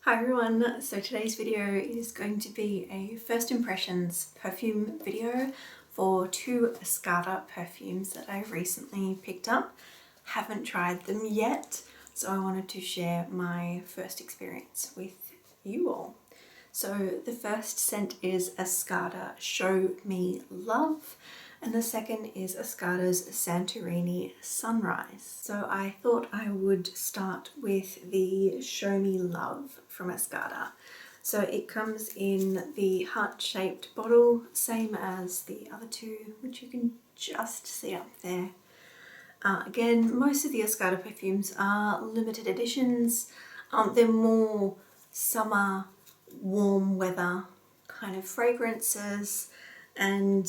Hi everyone, so today's video is going to be a first impressions perfume video for two Escada perfumes that I've recently picked up. Haven't tried them yet, so I wanted to share my first experience with you all. So the first scent is Escada Show Me Love, and the second is Escada's Santorini Sunrise. So I thought I would start with the Show Me Love from Escada. So it comes in the heart-shaped bottle, same as the other two, which you can just see up there. Again, most of the Escada perfumes are limited editions. They're more summer, warm weather kind of fragrances, and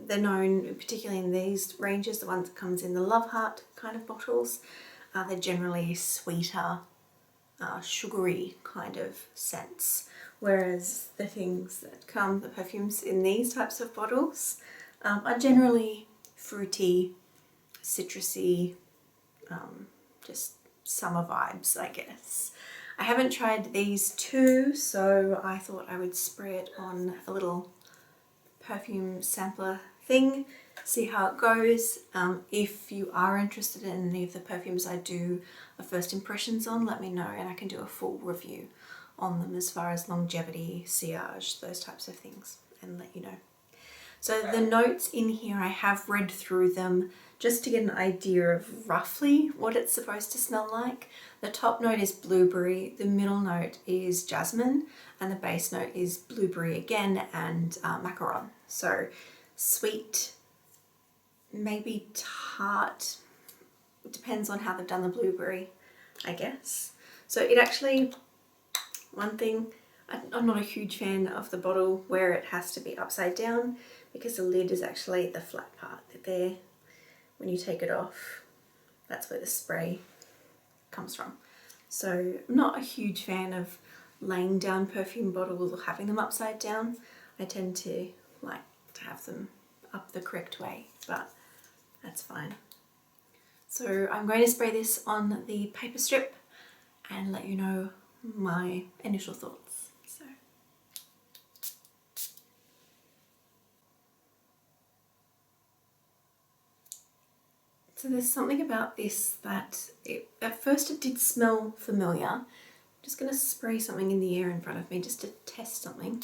they're known, particularly in these ranges, the ones that comes in the Love Heart kind of bottles, they're generally sweeter, sugary kind of scents, whereas the things that come, the perfumes in these types of bottles, are generally fruity, citrusy, just summer vibes, I guess. I haven't tried these two, so I thought I would spray it on a little perfume sampler thing, see how it goes. If you are interested in any of the perfumes I do a first impressions on, let me know and I can do a full review on them as far as longevity, sillage, those types of things, and let you know. So the notes in here, I have read through them just to get an idea of roughly what it's supposed to smell like. The top note is blueberry, the middle note is jasmine, and the base note is blueberry again and macaron. So sweet, maybe tart, it depends on how they've done the blueberry, I guess. So it actually, one thing, I'm not a huge fan of the bottle where it has to be upside down, because the lid is actually the flat part there. When you take it off, that's where the spray comes from. So I'm not a huge fan of laying down perfume bottles or having them upside down. I tend to like to have them up the correct way, but that's fine. So I'm going to spray this on the paper strip and let you know my initial thoughts. So there's something about this that at first it did smell familiar. I'm just going to spray something in the air in front of me just to test something.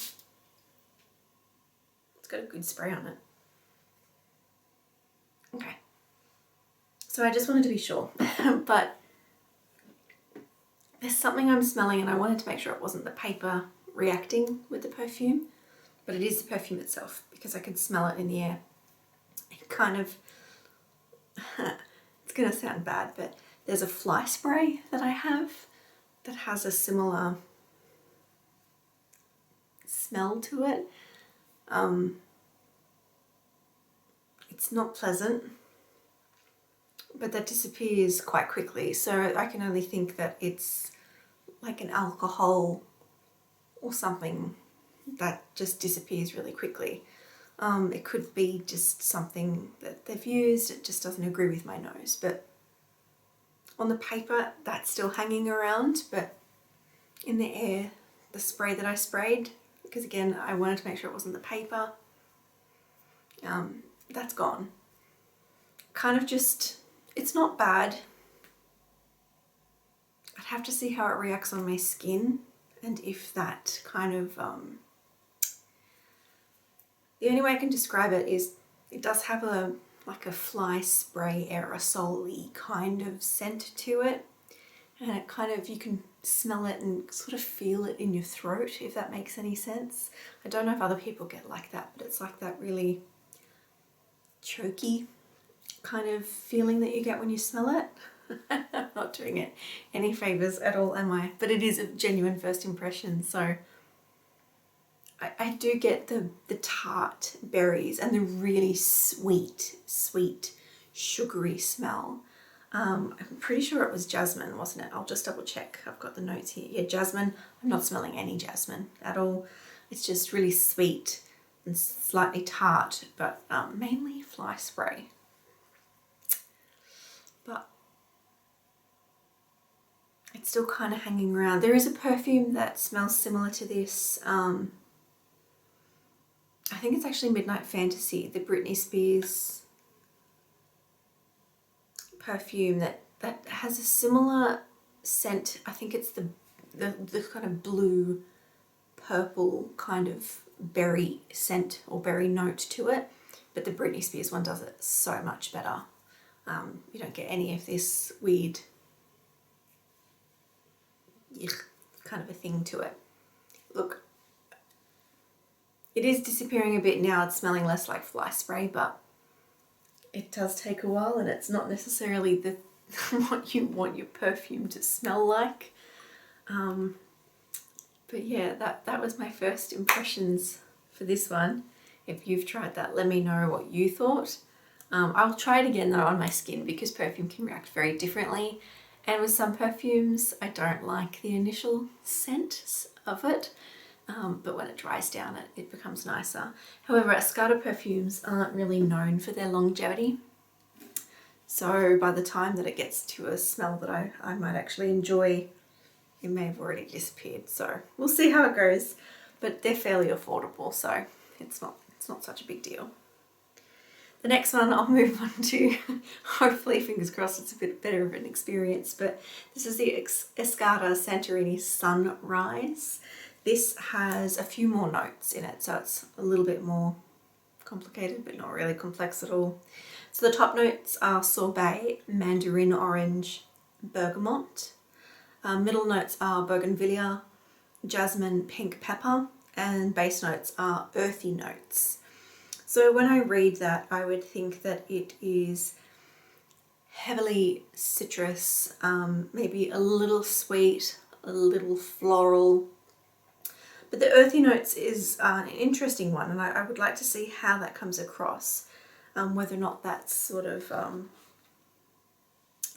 It's got a good spray on it. Okay. So I just wanted to be sure, but there's something I'm smelling and I wanted to make sure it wasn't the paper reacting with the perfume, but it is the perfume itself because I could smell it in the air. It kind of, it's going to sound bad, but there's a fly spray that I have that has a similar smell to it. It's not pleasant, but that disappears quite quickly. So I can only think that it's like an alcohol or something that just disappears really quickly. It could be just something that they've used, it just doesn't agree with my nose, but on the paper that's still hanging around, but in the air, the spray that I sprayed, because again I wanted to make sure it wasn't the paper, that's gone. Kind of just, it's not bad. I'd have to see how it reacts on my skin and if that kind of the only way I can describe it is it does have like a fly spray aerosol-y kind of scent to it, and it kind of, you can smell it and sort of feel it in your throat, if that makes any sense. I don't know if other people get like that, but it's like that really choky kind of feeling that you get when you smell it. I'm not doing it any favors at all, am I? But it is a genuine first impression, so I do get the tart berries and the really sweet, sugary smell. I'm pretty sure it was jasmine, wasn't it? I'll just double check. I've got the notes here. Yeah, jasmine. I'm not smelling any jasmine at all. It's just really sweet and slightly tart, but mainly fly spray. But it's still kind of hanging around. There is a perfume that smells similar to this. I think it's actually Midnight Fantasy, the Britney Spears perfume that has a similar scent. I think it's the kind of blue purple kind of berry scent or berry note to it, but the Britney Spears one does it so much better. You don't get any of this weird kind of a thing to it. Look, it is disappearing a bit now. It's smelling less like fly spray, but it does take a while, and it's not necessarily the what you want your perfume to smell like. But yeah, that was my first impressions for this one. If you've tried that, let me know what you thought. I'll try it again though on my skin, because perfume can react very differently. And with some perfumes, I don't like the initial scent of it. But when it dries down, it becomes nicer. However, Escada perfumes aren't really known for their longevity. So by the time that it gets to a smell that I might actually enjoy, it may have already disappeared. So we'll see how it goes. But they're fairly affordable, so it's not such a big deal. The next one I'll move on to, hopefully, fingers crossed, it's a bit better of an experience, but this is the Escada Santorini Sunrise. This has a few more notes in it, so it's a little bit more complicated, but not really complex at all. So the top notes are sorbet, mandarin orange, bergamot. Middle notes are bougainvillea, jasmine, pink pepper, and base notes are earthy notes. So when I read that, I would think that it is heavily citrus, maybe a little sweet, a little floral. But the earthy notes is an interesting one, and I would like to see how that comes across, whether or not that's sort of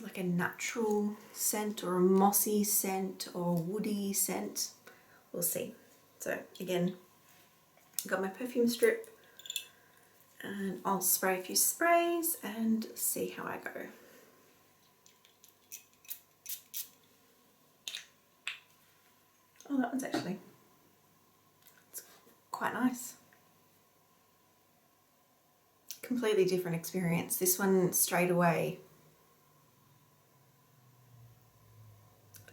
like a natural scent or a mossy scent or woody scent. We'll see. So again, I've got my perfume strip, and I'll spray a few sprays and see how I go. Oh, that one's actually, it's quite nice. Completely different experience. This one straight away,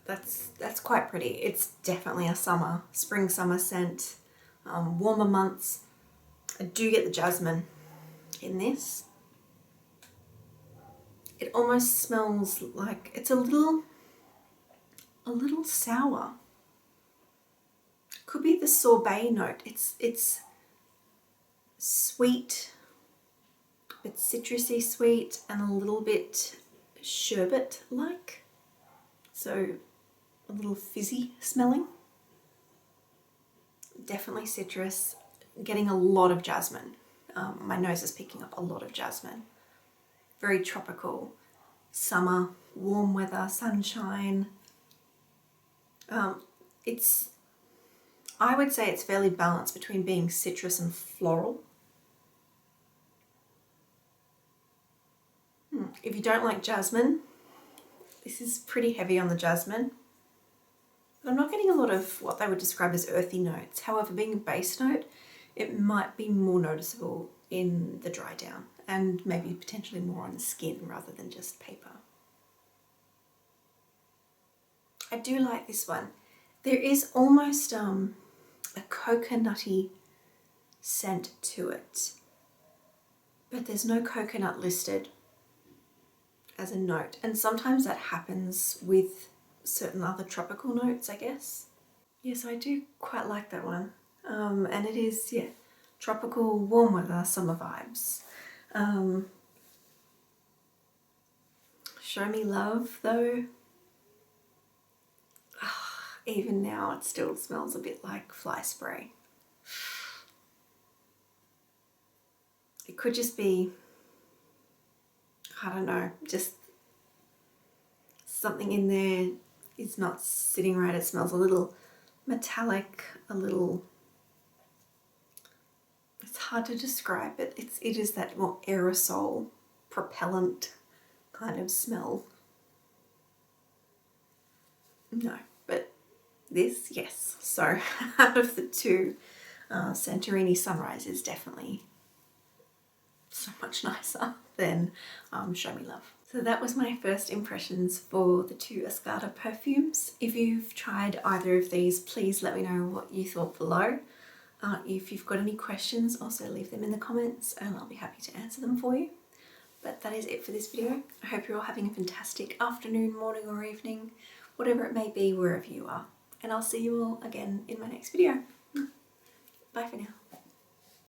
that's quite pretty. It's definitely a spring summer scent. Warmer months. I do get the jasmine in this. It almost smells like it's a little sour. Could be the sorbet note. It's sweet, but citrusy sweet, and a little bit sherbet-like. So a little fizzy smelling. Definitely citrus. Getting a lot of jasmine. My nose is picking up a lot of jasmine. Very tropical, summer, warm weather, sunshine. I would say it's fairly balanced between being citrus and floral. If you don't like jasmine, this is pretty heavy on the jasmine. But I'm not getting a lot of what they would describe as earthy notes. However, being a base note, it might be more noticeable in the dry down, and maybe potentially more on the skin rather than just paper. I do like this one. There is almost a coconutty scent to it, but there's no coconut listed as a note, and sometimes that happens with certain other tropical notes, I guess. Yes, I do quite like that one. And it is, yeah, tropical, warm weather, summer vibes. Show Me Love, though. Even now, it still smells a bit like fly spray. It could just be, I don't know, just something in there is not sitting right. It smells a little metallic, a little, it's hard to describe it. It is that more aerosol, propellant kind of smell. No, but this, yes. So out of the two, Santorini Sunrise is definitely so much nicer than Show Me Love. So that was my first impressions for the two Escada perfumes. If you've tried either of these, please let me know what you thought below. If you've got any questions, also leave them in the comments and I'll be happy to answer them for you. But that is it for this video. I hope you're all having a fantastic afternoon, morning or evening, whatever it may be, wherever you are. And I'll see you all again in my next video. Bye for now.